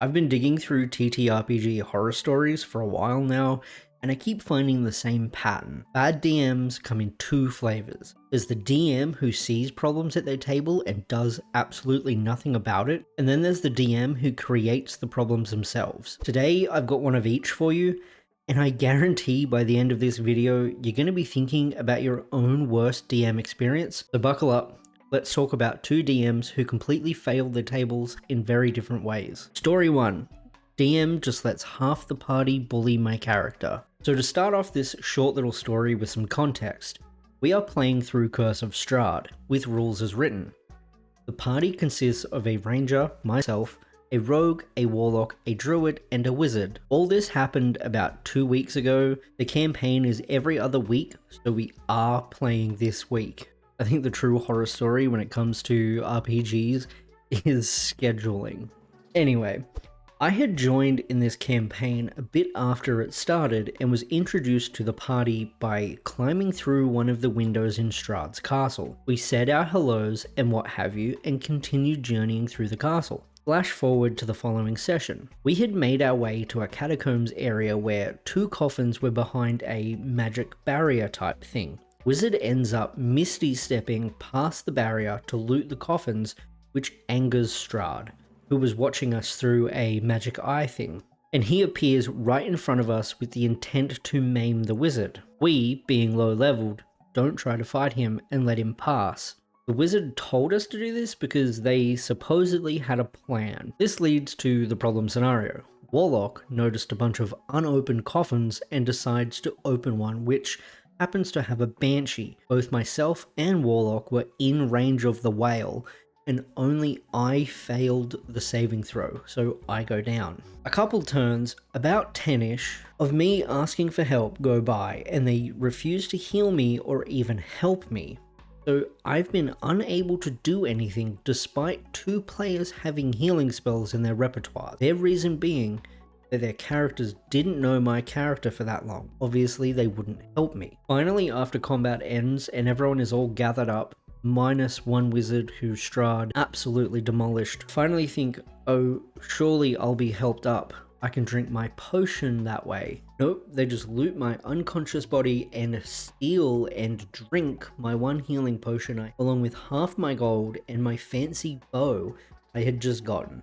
I've been digging through TTRPG horror stories for a while now, and I keep finding the same pattern. Bad DMs come in two flavors. There's the DM who sees problems at their table and does absolutely nothing about it, and then there's the DM who creates the problems themselves. Today, I've got one of each for you, and I guarantee by the end of this video, you're going to be thinking about your own worst DM experience, so buckle up. Let's talk about two DMs who completely failed their tables in very different ways. Story 1. DM just lets half the party bully my character. So to start off this short little story with some context, we are playing through Curse of Strahd, with rules as written. The party consists of a ranger, myself, a rogue, a warlock, a druid, and a wizard. All this happened about 2 weeks ago. The campaign is every other week, so we are playing this week. I think the true horror story when it comes to RPGs is scheduling. Anyway, I had joined in this campaign a bit after it started and was introduced to the party by climbing through one of the windows in Strahd's castle. We said our hellos and what have you and continued journeying through the castle. Flash forward to the following session. We had made our way to a catacombs area where 2 coffins were behind a magic barrier type thing. Wizard ends up misty stepping past the barrier to loot the coffins, which angers Strahd, who was watching us through a magic eye thing. And he appears right in front of us with the intent to maim the wizard. We, being low leveled, don't try to fight him and let him pass. The wizard told us to do this because they supposedly had a plan. This leads to the problem scenario. Warlock noticed a bunch of unopened coffins and decides to open one, which happens to have a banshee. Both myself and Warlock were in range of the whale, and only I failed the saving throw, so I go down. A couple turns, about 10ish, of me asking for help go by, and they refuse to heal me or even help me. So I've been unable to do anything despite 2 players having healing spells in their repertoire. Their reason being that their characters didn't know my character for that long. Obviously, they wouldn't help me. Finally, after combat ends and everyone is all gathered up, minus one wizard who Strahd absolutely demolished, finally think, oh, surely I'll be helped up. I can drink my potion that way. Nope, they just loot my unconscious body and steal and drink my 1 healing potion, along with half my gold and my fancy bow I had just gotten,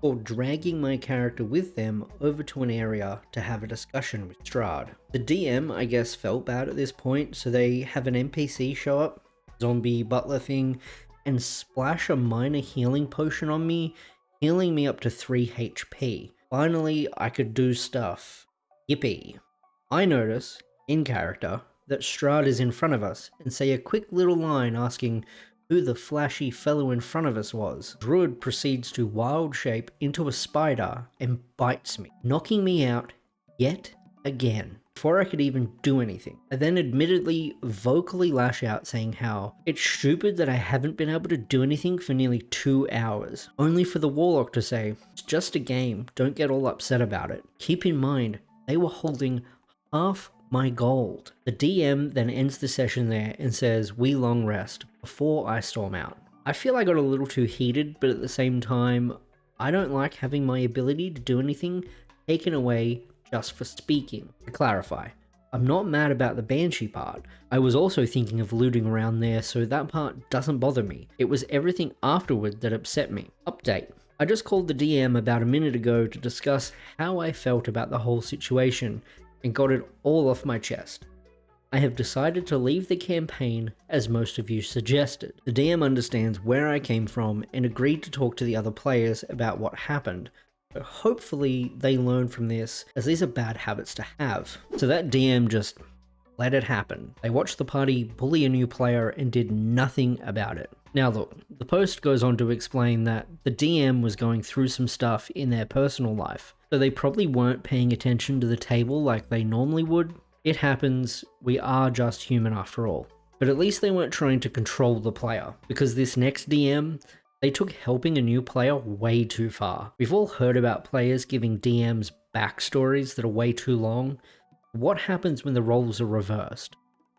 or dragging my character with them over to an area to have a discussion with Strahd. The DM, I guess, felt bad at this point, so they have an NPC show up, zombie butler thing, and splash a minor healing potion on me, healing me up to 3 HP. Finally, I could do stuff. Yippee. I notice, in character, that Strahd is in front of us and say a quick little line asking who the flashy fellow in front of us was. Druid proceeds to wild shape into a spider and bites me, knocking me out yet again before I could even do anything. I then admittedly vocally lash out saying how it's stupid that I haven't been able to do anything for nearly 2 hours, only for the warlock to say, it's just a game, don't get all upset about it. Keep in mind, they were holding half my gold. The DM then ends the session there and says, we long rest, before I storm out. I feel I got a little too heated, but at the same time, I don't like having my ability to do anything taken away just for speaking. To clarify, I'm not mad about the banshee part. I was also thinking of looting around there, so that part doesn't bother me. It was everything afterward that upset me. Update. I just called the DM about a minute ago to discuss how I felt about the whole situation and got it all off my chest. I have decided to leave the campaign as most of you suggested. The DM understands where I came from and agreed to talk to the other players about what happened. So hopefully they learn from this, as these are bad habits to have. So that DM just let it happen. They watched the party bully a new player and did nothing about it. Now look, the post goes on to explain that the DM was going through some stuff in their personal life, so they probably weren't paying attention to the table like they normally would. It happens, we are just human after all. But at least they weren't trying to control the player, because this next DM, they took helping a new player way too far. We've all heard about players giving DMs backstories that are way too long. What happens when the roles are reversed?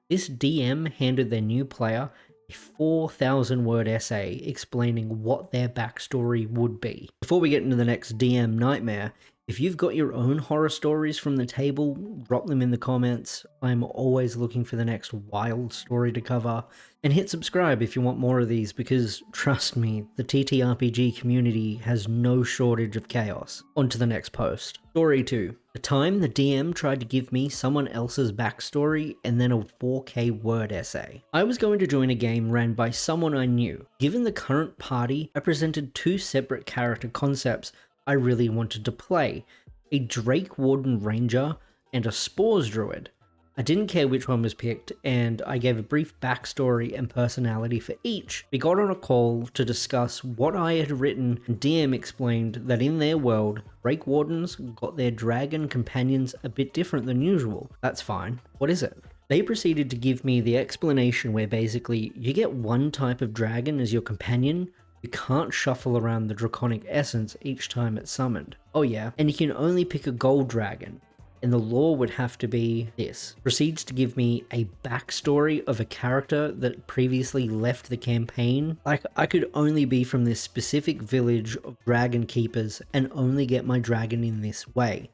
This DM handed their new player a 4,000 word essay explaining what their backstory would be. Before we get into the next DM nightmare, if you've got your own horror stories from the table, drop them in the comments. I'm always looking for the next wild story to cover. And hit subscribe if you want more of these, because trust me, the TTRPG community has no shortage of chaos. On to the next post. Story 2. The time the DM tried to give me someone else's backstory and then a 4K word essay. I was going to join a game ran by someone I knew. Given the current party, I presented 2 separate character concepts I really wanted to play, a Drake Warden Ranger and a Spores Druid. I didn't care which one was picked, and I gave a brief backstory and personality for each. We got on a call to discuss what I had written, and DM explained that in their world, Drake Wardens got their dragon companions a bit different than usual. That's fine. What is it? They proceeded to give me the explanation where basically you get one type of dragon as your companion. You can't shuffle around the draconic essence each time it's summoned. Oh yeah, and you can only pick a gold dragon, and the lore would have to be this. Proceeds to give me a backstory of a character that previously left the campaign. Like, I could only be from this specific village of dragon keepers and only get my dragon in this way.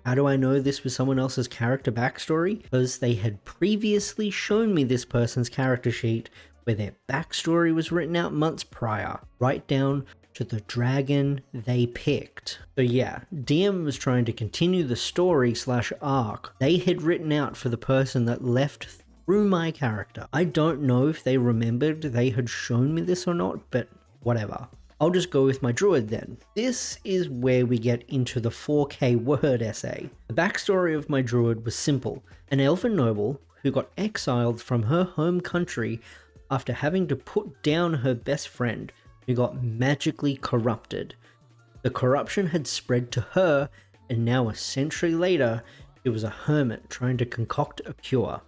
How do I know this was someone else's character backstory? Because they had previously shown me this person's character sheet where their backstory was written out months prior, right down to the dragon they picked. So yeah, DM was trying to continue the story / arc they had written out for the person that left through my character. I don't know if they remembered they had shown me this or not, but whatever. I'll just go with my druid then. This is where we get into the 4K word essay. The backstory of my druid was simple. An elven noble who got exiled from her home country after having to put down her best friend, who got magically corrupted. The corruption had spread to her, and now a century later, she was a hermit trying to concoct a cure.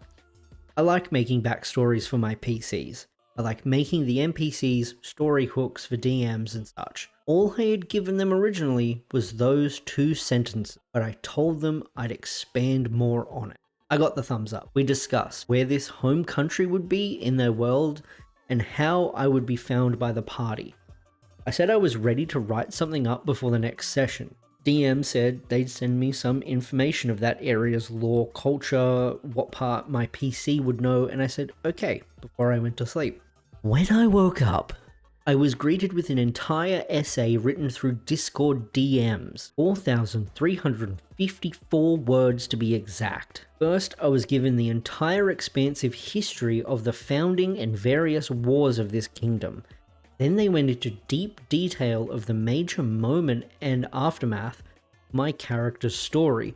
I like making backstories for my PCs. I like making the NPCs story hooks for DMs and such. All I had given them originally was those 2 sentences, but I told them I'd expand more on it. I got the thumbs up. We discussed where this home country would be in their world and how I would be found by the party. I said I was ready to write something up before the next session. DM said they'd send me some information of that area's lore, culture, what part my PC would know, and I said okay before I went to sleep. When I woke up, I was greeted with an entire essay written through Discord DMs, 4,354 words to be exact. First, I was given the entire expansive history of the founding and various wars of this kingdom. Then they went into deep detail of the major moment and aftermath of my character's story,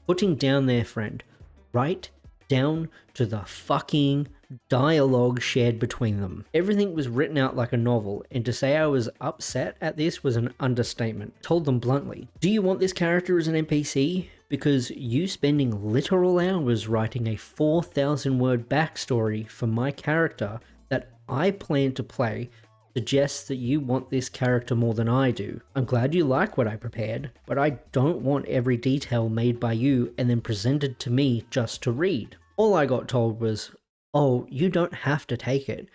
putting down their friend, right down to the fucking dialogue shared between them. Everything was written out like a novel, and to say I was upset at this was an understatement. Told them bluntly, do you want this character as an NPC? Because you spending literal hours writing a 4,000 word backstory for my character that I plan to play suggests that you want this character more than I do. I'm glad you like what I prepared, but I don't want every detail made by you and then presented to me just to read. All I got told was, oh, you don't have to take it.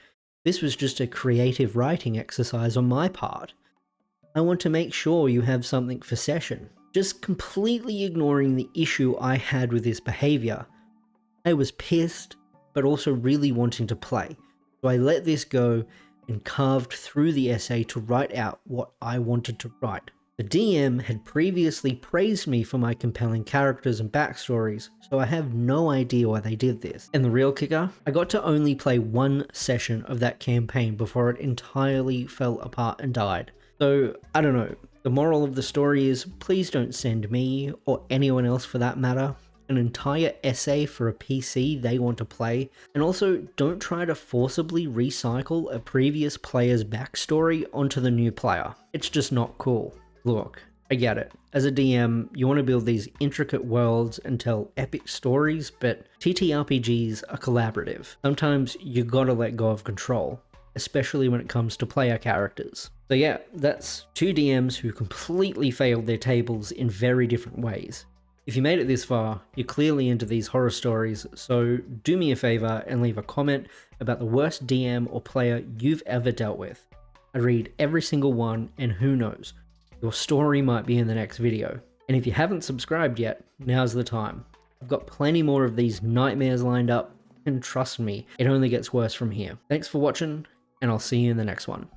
This was just a creative writing exercise on my part. I want to make sure you have something for session. Just completely ignoring the issue I had with this behavior. I was pissed, but also really wanting to play. So I let this go and carved through the essay to write out what I wanted to write. The DM had previously praised me for my compelling characters and backstories, so I have no idea why they did this. And the real kicker? I got to only play 1 session of that campaign before it entirely fell apart and died. So, I don't know. The moral of the story is, please don't send me, or anyone else for that matter, an entire essay for a PC they want to play, and also don't try to forcibly recycle a previous player's backstory onto the new player. It's just not cool. Look, I get it. As a DM, you want to build these intricate worlds and tell epic stories, but TTRPGs are collaborative. Sometimes you gotta let go of control, especially when it comes to player characters. So yeah, that's 2 DMs who completely failed their tables in very different ways. If you made it this far, you're clearly into these horror stories, so do me a favor and leave a comment about the worst DM or player you've ever dealt with. I read every single one, and who knows, your story might be in the next video. And if you haven't subscribed yet, now's the time. I've got plenty more of these nightmares lined up, and trust me, it only gets worse from here. Thanks for watching, and I'll see you in the next one.